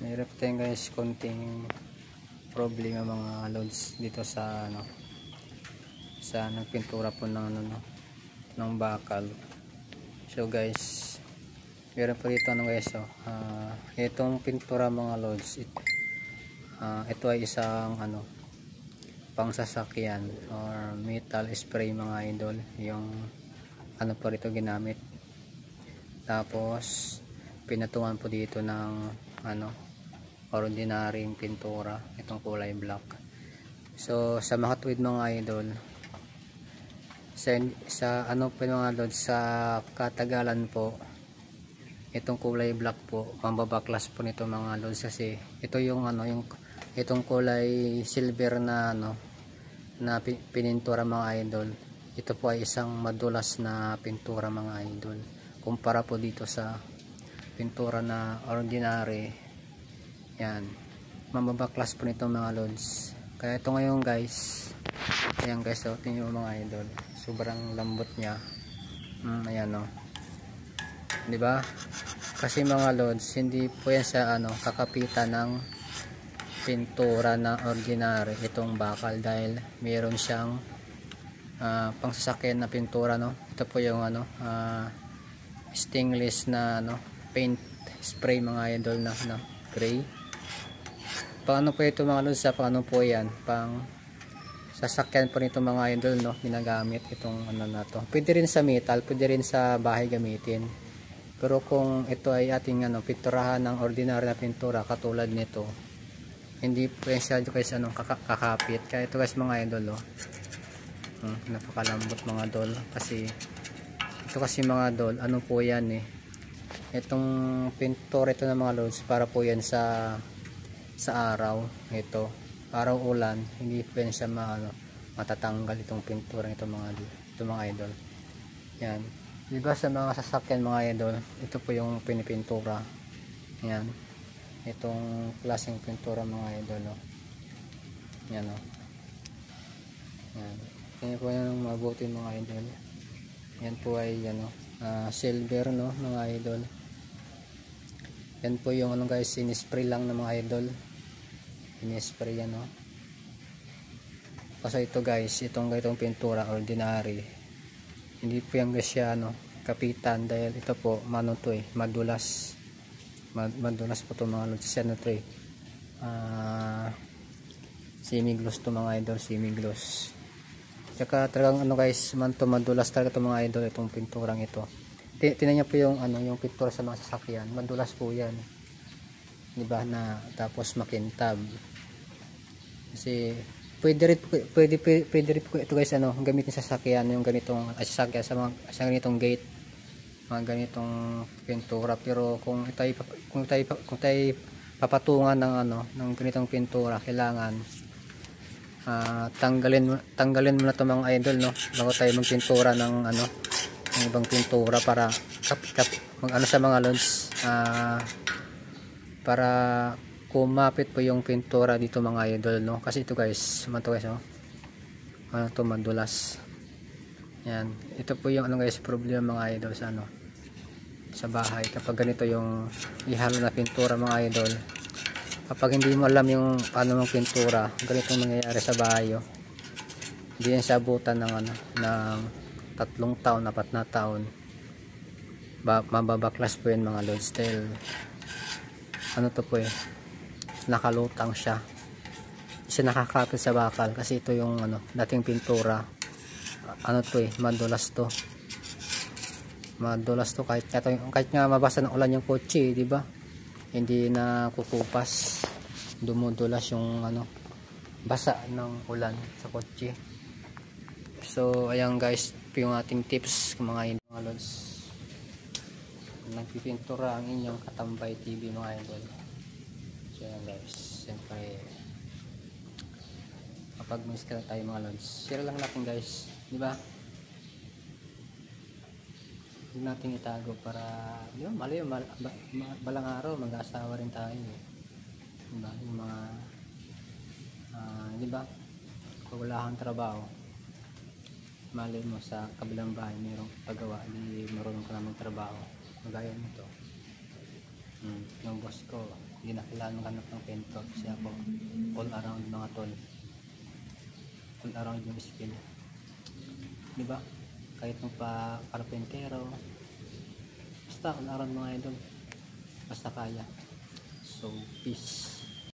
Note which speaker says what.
Speaker 1: Mayroon tayong guys konting problema mga loads dito sa sa nagpintura po ng ng bakal. So guys, meron po dito guys, itong pintura mga loads, ito ay isang pang sasakyan or metal spray mga idol, yung po rito ginamit. Tapos pinatungan po dito ng ordinaryong pintura, itong kulay black. So sa makatuwid mga idol, sa po mga loads, sa katagalan po itong kulay black po mambabaklas po nito mga loads, kasi ito yung itong kulay silver na na pinintura mga idol, ito po ay isang madulas na pintura mga idol, kumpara po dito sa pintura na ordinary. Yan, mambabaklas po nito mga loads. Kaya ito ngayon guys, ayan guys, tingnan mo mga idol, sobrang lambot niya. Ayan di ba? Kasi mga loads, hindi po yan sa kakapitan ng pintura na ordinary itong bakal, dahil mayroon siyang pangsasakyan na pintura, ito po yung stainless na paint spray mga idol na gray. Paano po ito mga loads, sa paano po yan, pang sasakyan po nito mga idol, ginagamit itong na to. Pwede rin sa metal, pwede rin sa bahay gamitin. Pero kung ito ay ating pinturahan ng ordinary na pintura katulad nito, hindi po yan siya guys kakapit. Kaya ito guys mga idol, napakalambot mga idol, kasi ito kasi mga idol, po yan itong pintura ito ng mga loads, para po yan sa araw, ito araw ulan, hindi po yan siya matatanggal itong pintura ito mga idol. Yan, diba sa mga sasakyan mga idol, ito po yung pinipintura. Yan, itong klaseng pintura mga idol, yan yan, yan po yung mabuti mga idol. Yan po ay silver mga idol. Yan po yung guys, in-spray lang ng mga idol, in-spray yan kasi ito guys, itong pintura ordinary, hindi po yan guys siya kapitan, dahil ito po madulas po ito mga loads. Semi-gloss to mga idol, semi-gloss. Tsaka talagang guys, madulas talaga ito mga idol, itong pinturang ito. Tingnan niyo po yung yung pintura sa mga sasakyan, madulas po yan, diba, na tapos makintab. Kasi pwede rin po ito guys, gamitin sa sasakyan, yung ganitong sasakyan sa ganitong gate, mga ganitong pintura. Pero kung tayo papatungan ng ganitong pintura, kailangan tanggalin mo na ito mga idol, bago tayo magpintura ng ng ibang pintura, para sa mga loads, para kumapit po yung pintura dito mga idol, kasi ito guys, madulas. Yan, ito po yung guys, problema mga idol sa bahay, kapag ganito yung ihalo na pintura mga idol. Kapag hindi mo alam yung paano mong pintura, ganito nangyayari sa bahay, hindi yan sa abutan ng 3 taon, 4 na taon, mababaklas po yan mga loads, dahil to po nakalutang siya, isa nakakapit sa bakal, kasi ito yung dating pintura, madulas to kahit nga mabasa ng ulan yung kotse, di ba, hindi na kukupas, dumudulas yung basa ng ulan sa kotse. So ayan guys, yung ating tips mga loads, nagpipintura ang inyong Katambay TV mga idol. So yan guys, siyempre kapag miss ka na tayo mga loads, share lang natin guys, di ba, huwag natin itago, para balang araw mag-asawa rin tayo, diba? Yung mga di ba, kung wala kang trabaho, malay mo sa kabilang bahay mayroong paggawa, di marunong ka na magtrabaho, magaya nito. Yung boss ko, hindi na kailangan maghanap ng pintor kasi ako all around mga tol, all around yung skill, diba? Kahit nung pa karpentero, basta all around mga idol, basta kaya. So peace.